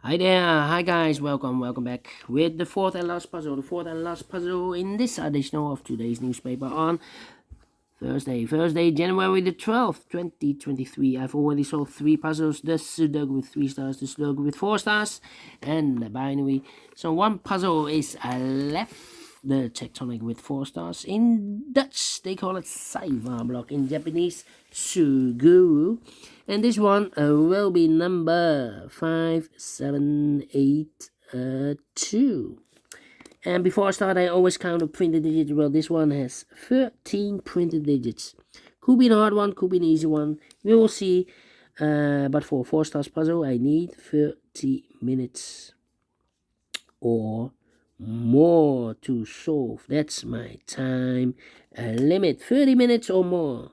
Hi there, hi guys, welcome back with the fourth and last puzzle. The fourth and last puzzle in this edition of today's newspaper on Thursday, January the 12th, 2023. I've already solved three puzzles: the Sudoku with 3 stars, the Sudoku with 4 stars, and the binary. So one puzzle is left. The Tectonic with 4 stars. In Dutch, they call it Saiva block. In Japanese, Suguru. And this one will be number 5782. And before I start, I always count the printed digits. Well, this one has 13 printed digits. Could be an hard one, could be an easy one. We will see. But for a 4 stars puzzle, I need 30 minutes or more to solve. That's my time limit. 30 minutes or more.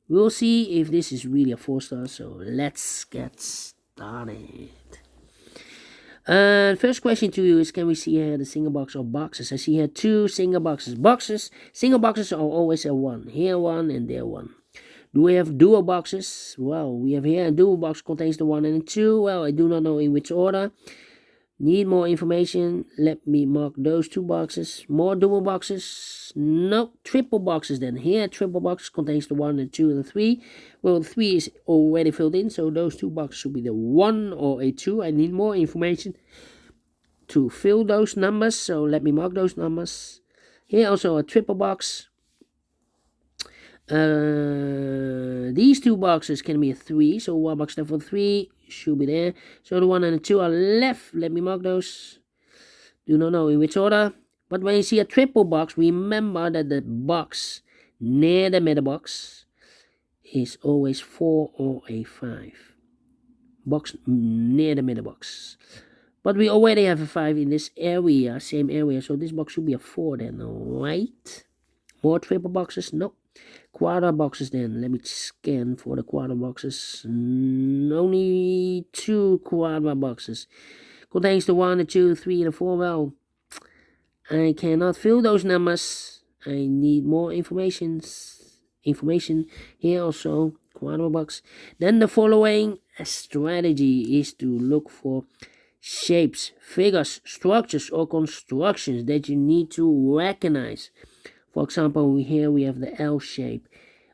We'll see if this is really a 4 star. So let's get started. First question to you is, can we see here the single box or boxes? I see here two single boxes. Single boxes are always a 1. Here 1 and there 1. Do we have dual boxes? Well, we have here a dual box contains the 1 and the 2. Well, I do not know in which order. Need more information? Let me mark those two boxes. More dual boxes? No, triple boxes then. Here, triple box contains the 1, the 2, and the 3. Well, the 3 is already filled in, so those two boxes should be the 1 or a 2. I need more information to fill those numbers, so let me mark those numbers. Here also a triple box. These two boxes can be a 3, so one box left for 3 should be there. So the 1 and the 2 are left. Let me mark those. Do not know in which order. But when you see a triple box, remember that the box near the middle box is always 4 or a 5. Box near the middle box. But we already have a 5 in this area, same area. So this box should be a 4 then, right? More triple boxes? Nope. Quarter boxes then. Let me scan for the quarter boxes. Only 2 quarter boxes. Contains the 1, the 2, 3, and the 4. Well, I cannot fill those numbers. I need more information here also. Quarter box. Then the following strategy is to look for shapes, figures, structures, or constructions that you need to recognize. For example, here we have the L shape.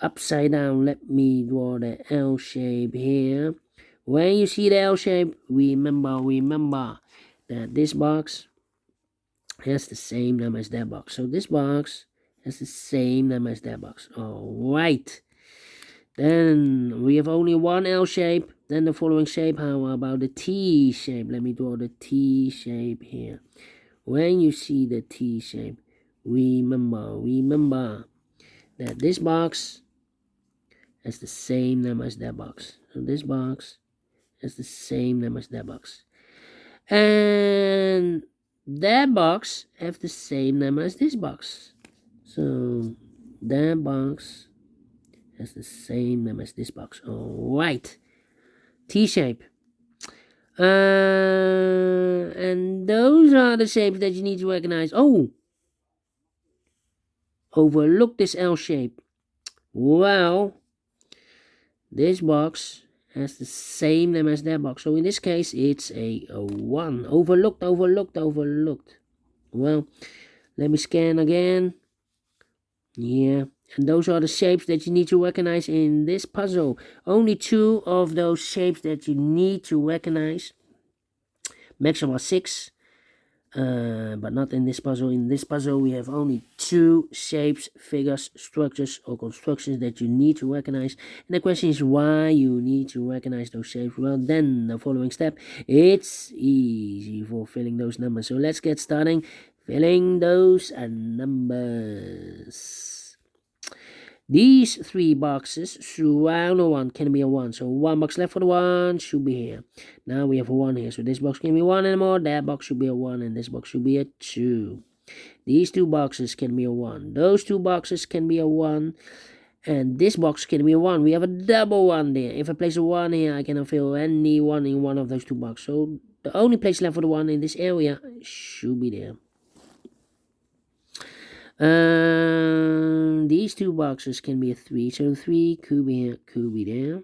Upside down, let me draw the L shape here. When you see the L shape, remember that this box has the same number as that box. So this box has the same number as that box. Alright. Then we have only one L shape. Then the following shape, how about the T shape? Let me draw the T shape here. When you see the T shape, remember that this box has the same number as that box. So this box has the same number as that box. And that box have the same number as this box. So that box has the same number as this box. Alright. T-shape. And those are the shapes that you need to recognize. Oh! Overlook this L shape. Well, this box has the same name as that box. So in this case, it's a 1. Overlooked. Well, let me scan again. Yeah. And those are the shapes that you need to recognize in this puzzle. Only 2 of those shapes that you need to recognize. Maximum 6. But not in this puzzle. In this puzzle, we have only 2 shapes, figures, structures, or constructions that you need to recognize. And the question is why you need to recognize those shapes. Well, then the following step, it's easy for filling those numbers. So let's get starting filling those numbers. These 3 boxes surround a 1 can be a 1. So 1 box left for the 1 should be here. Now we have a 1 here. So this box can be 1 and more. That box should be a 1 and this box should be a 2. These 2 boxes can be a 1. Those 2 boxes can be a 1. And this box can be a 1. We have a double 1 there. If I place a 1 here, I cannot fill any 1 in one of those 2 boxes. So the only place left for the 1 in this area should be there. These 2 boxes can be a 3, so 3 could be here, could be there.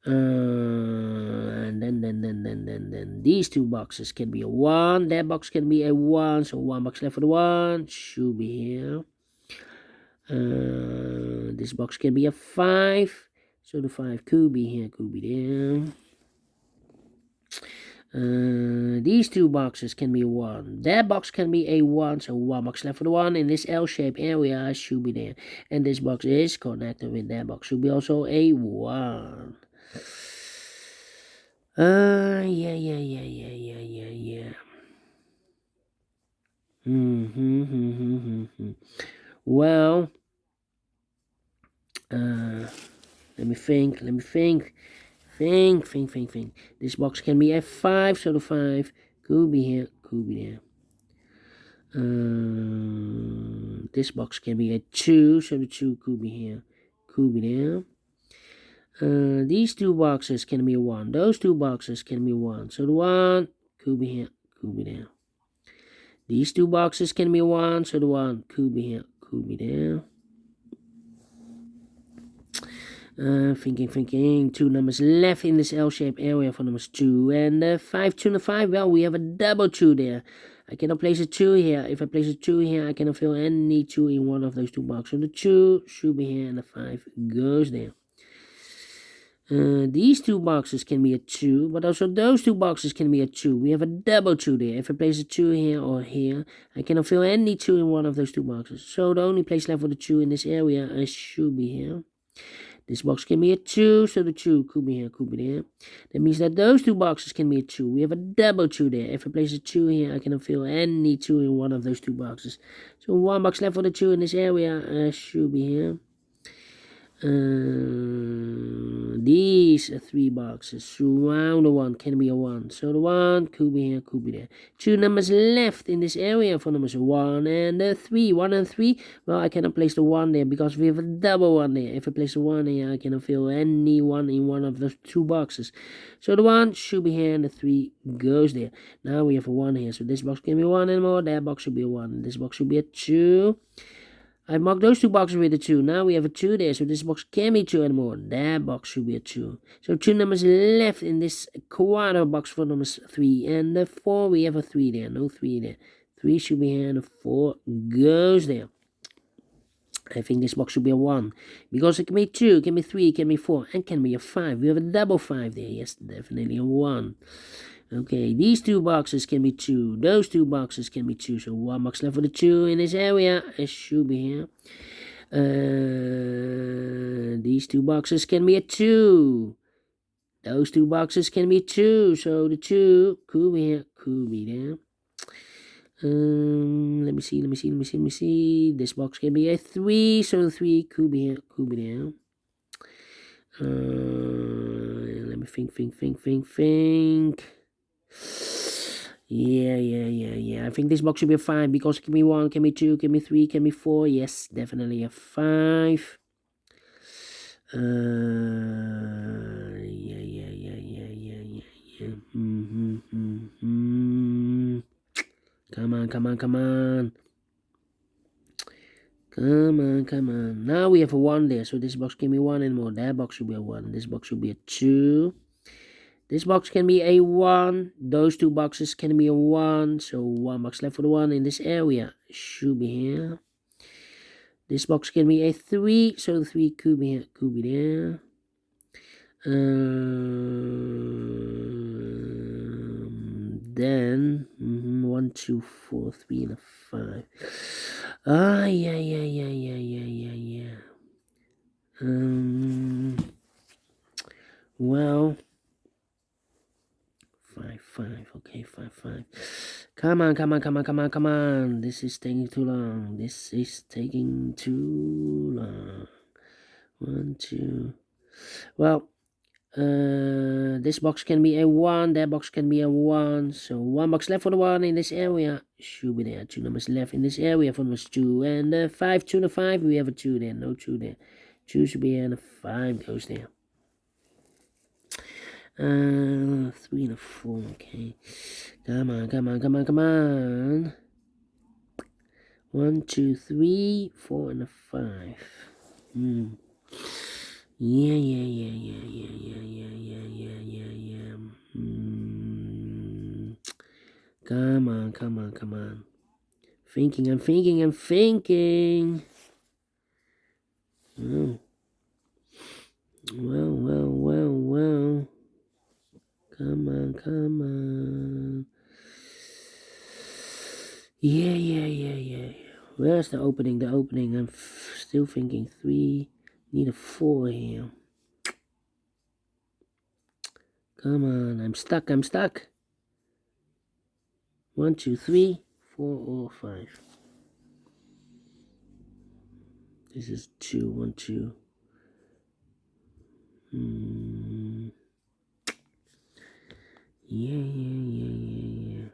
And then these two boxes can be a 1. That box can be a 1. So 1 box left for the 1. Should be here. This box can be a 5. So the 5 could be here, could be there. These two boxes can be a 1. That box can be a 1. So 1 box left for the 1. In this L-shaped area should be there. And this box is connected with that box. Should be also a 1. Yeah. Well, let me think. Think. This box can be a 5, so the 5 could be here, could be there. This box can be a 2, so the 2 could be here, could be there. These two boxes can be a 1. Those two boxes can be 1. So the 1 could be here, could be there. These two boxes can be a 1. So the 1 could be here, could be there. Thinking. 2 numbers left in this L-shaped area for numbers 2 and 5, 2 and 5. Well, we have a double 2 there. I cannot place a 2 here. If I place a 2 here, I cannot fill any 2 in one of those two boxes. So the 2 should be here and the 5 goes there. These two boxes can be a 2, but also those two boxes can be a 2. We have a double 2 there. If I place a 2 here or here, I cannot fill any 2 in one of those two boxes. So the only place left for the 2 in this area should be here. This box can be a 2, so the 2 could be here, could be there. That means that those two boxes can be a 2. We have a double 2 there. If I place a 2 here, I cannot fill any 2 in one of those two boxes. So 1 box left for the 2 in this area should be here. These 3 boxes surround the 1 can be a 1. So the 1 could be here, could be there. 2 numbers left in this area for numbers 1 and 3. 1 and 3. Well, I cannot place the 1 there because we have a double 1 there. If I place the 1 here, I cannot fill any 1 in one of those two boxes. So the 1 should be here and the 3 goes there. Now we have a 1 here. So this box can be 1 and more. That box should be a 1. This box should be a 2. I marked those two boxes with a 2. Now we have a 2 there, so this box can be 2 and more. That box should be a 2. So 2 numbers left in this quarter box for numbers 3. And the 4, we have a 3 there. No 3 there. 3 should be here, and the 4 goes there. I think this box should be a 1. Because it can be 2, it can be 3, it can be 4, and can be a 5. We have a double 5 there. Yes, definitely a 1. Okay, these two boxes can be 2. Those two boxes can be 2. So 1 box left for the 2 in this area. It should be here. These two boxes can be a 2. Those two boxes can be 2. So the 2 could be here, could be there. Let me see. This box can be a 3. So the 3 could be here, could be there. Let me think. Yeah. I think this box should be a 5 because it can be 1, can be 2, can be 3, can be 4. Yes, definitely a 5. Yeah. Come on. Now we have a 1 there, so this box can be 1 and more. That box should be a 1. This box should be a 2. This box can be a 1. Those two boxes can be a 1. So 1 box left for the 1 in this area should be here. This box can be a 3. So the 3 could be here, could be there. Then 1, 2, 4, 3 and a 5. Yeah. Well, 5. Okay, 5. Come on. This is taking too long. 1, 2. Well, this box can be a 1. That box can be a 1. So 1 box left for the 1 in this area should be there. 2 numbers left in this area for numbers 2 and 5. 2 and 5. We have a 2 there. No 2 there. 2 should be here and a 5 goes there. 3 and a 4. Okay. Come on. 1, 2, 3, 4 and a 5. Yeah. Come on. I'm thinking. Oh. Well. Come on. Yeah. Where's the opening? I'm still thinking 3. Need a 4 here. Come on, I'm stuck. 1, 2, 3, 4 or 5. This is 2, 1, 2. Yeah.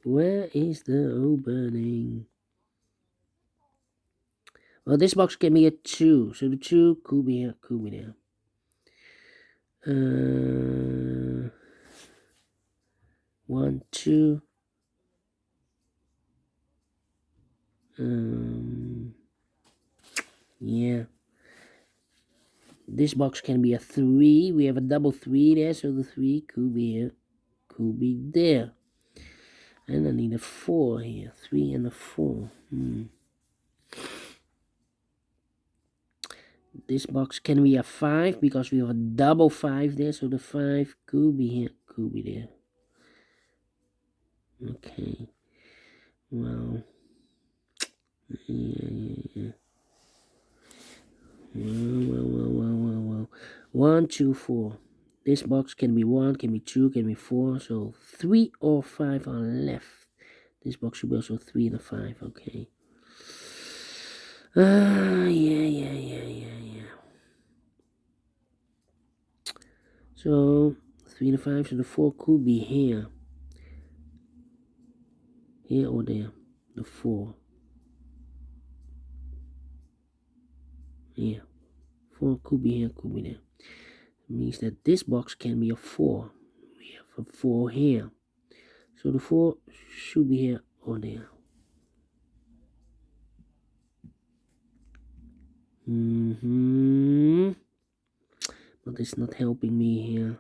Where is the opening? Well, this box gave me a 2, so the 2 could be here, could be there. 1, 2. Yeah. This box can be a 3. We have a double 3 there, so the 3 could be here, could be there. And I need a 4 here. 3 and a 4. This box can be a 5 because we have a double 5 there, so the 5 could be here, could be there. Okay. Well. Yeah. Well. 1, 2, 4. This box can be 1, can be 2, can be 4. So 3 or 5 are left. This box should be also 3 and a 5. Okay. Yeah. So 3 and a 5. So the 4 could be here. Here or there. The 4. Yeah. 4 could be here, could be there. It means that this box can be a 4. We have a 4 here. So the 4 should be here or there. But it's not helping me here.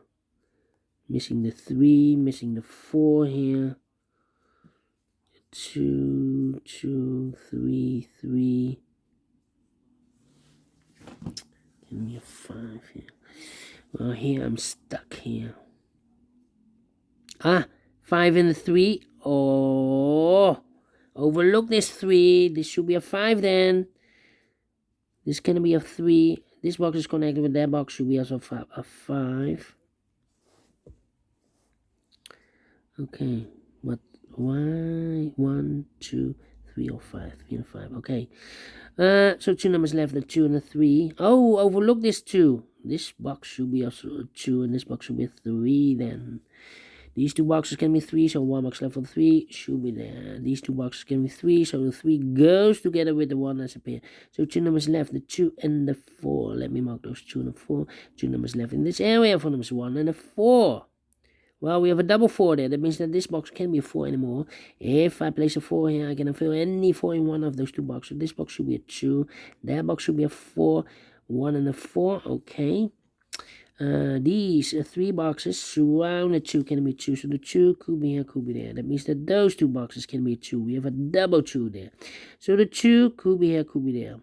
Missing the 3, missing the 4 here. 2, 3. Give me a 5 here. Well, here I'm stuck here. 5 and a 3. Oh, overlook this 3. This should be a 5 then. This can be a 3. This box is connected with that box. Should be also a 5. Okay, but why 1, 2, 3 or 5? 3 and 5. Okay. So 2 numbers left, the 2 and the 3. Oh, overlook this 2. This box should be also a 2, and this box should be a 3 then. These 2 boxes can be 3, so 1 box left for the 3 should be there. These 2 boxes can be 3, so the 3 goes together with the 1 as a pair. So 2 numbers left, the 2 and the 4. Let me mark those 2 and the 4. 2 numbers left in this area for numbers 1 and a 4. Well, we have a double 4 there. That means that this box can't be a 4 anymore. If I place a 4 here, I can fill any 4 in one of those 2 boxes. So this box should be a 2. That box should be a 4. 1 and a 4. Okay. These 3 boxes surround the 2 can be 2. So the 2 could be here, could be there. That means that those 2 boxes can be 2. We have a double 2 there. So the 2 could be here, could be there.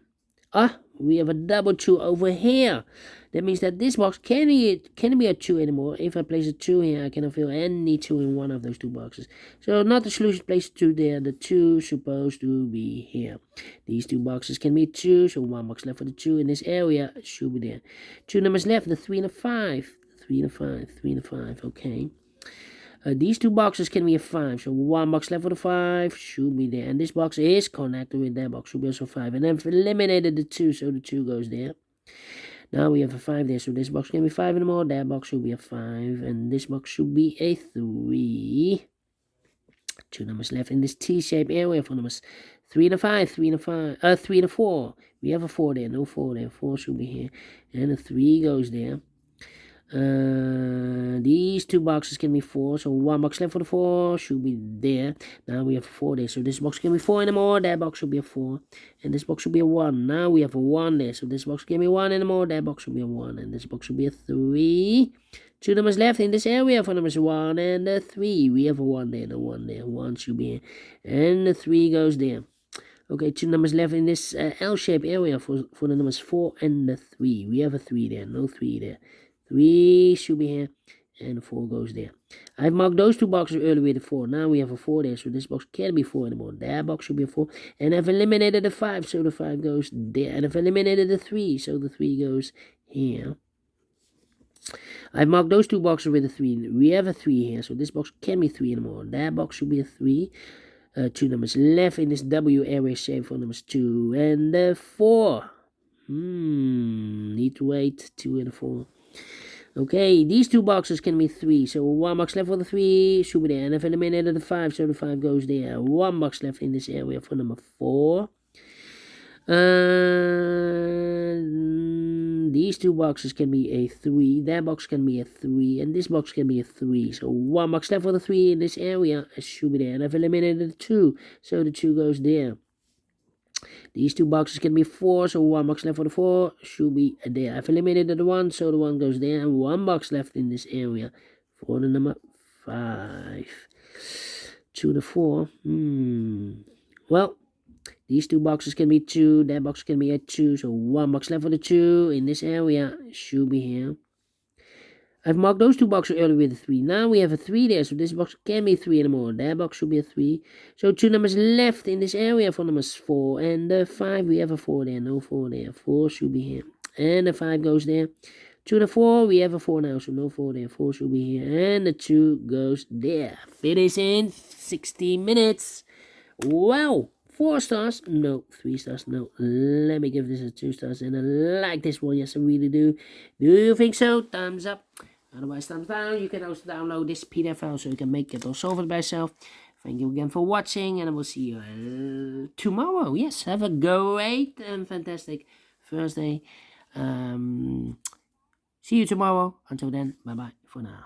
We have a double 2 over here. That means that this box can't be a 2 anymore. If I place a 2 here, I cannot fill any 2 in one of those 2 boxes. So not the solution, place 2 there. The 2 supposed to be here. These 2 boxes can be 2, so 1 box left for the 2 in this area should be there. 2 numbers left, the 3 and the 5. 3 and a 5, okay. These 2 boxes can be a 5, so 1 box left for the 5 should be there. And this box is connected with that box, should be also 5. And then I've eliminated the 2, so the 2 goes there. Now we have a 5 there, so this box can be 5 anymore. That box should be a 5, and this box should be a 3. 2 numbers left in this T-shaped area for numbers 3 and a 5, 3 and a 4. We have a 4 there, no 4 there. 4 should be here, and a 3 goes there. These two boxes can be 4, so 1 box left for the 4 should be there. Now we have a 4 there, so this box can be 4 anymore, that box should be a 4, and this box should be a 1. Now we have a 1 there, so this box can be 1 anymore, that box should be a 1, and this box should be a 3. 2 numbers left in this area for numbers 1 and 3. We have a 1 there, the 1 there, 1 should be here, and the 3 goes there. Okay, 2 numbers left in this L-shaped area for the numbers 4 and the 3. We have a 3 there, no 3 there. 3 should be here, and 4 goes there. I've marked those two boxes earlier with a 4. Now we have a 4 there, so this box can't be 4 anymore. That box should be a 4. And I've eliminated the 5, so the 5 goes there. And I've eliminated the 3, so the 3 goes here. I've marked those two boxes with a 3. We have a 3 here, so this box can't be 3 anymore. That box should be a 3. 2 numbers left in this W area shape for numbers 2 and 4. Need to wait. 2 and 4. Okay, these two boxes can be 3. So 1 box left for the 3 should be there. And I've eliminated the 5, so the 5 goes there. 1 box left in this area for number 4. These two boxes can be a 3. That box can be a 3. And this box can be a 3. So 1 box left for the 3 in this area should be there. And I've eliminated the 2. So the 2 goes there. These two boxes can be 4. So 1 box left for the 4 should be there. I've eliminated the 1. So the 1 goes there. And 1 box left in this area for the number 5. 2 to 4. Well, these two boxes can be 2. That box can be a 2. So 1 box left for the 2 in this area should be here. I've marked those two boxes earlier with a 3. Now we have a 3 there. So this box can't be 3 anymore. That box should be a 3. So 2 numbers left in this area for numbers 4 and 5. We have a 4 there. No 4 there. 4 should be here. And the 5 goes there. 2 to 4. We have a 4 now. So no 4 there. 4 should be here. And the 2 goes there. Finish in 60 minutes. Wow. 4 stars? No. 3 stars? No. Let me give this a 2 stars. And I like this one. Yes, I really do. Do you think so? Thumbs up. Otherwise, thumbs down. You can also download this PDF file so you can make it or solve it by yourself. Thank you again for watching. And I will see you tomorrow. Yes, have a great and fantastic Thursday. See you tomorrow. Until then, bye-bye for now.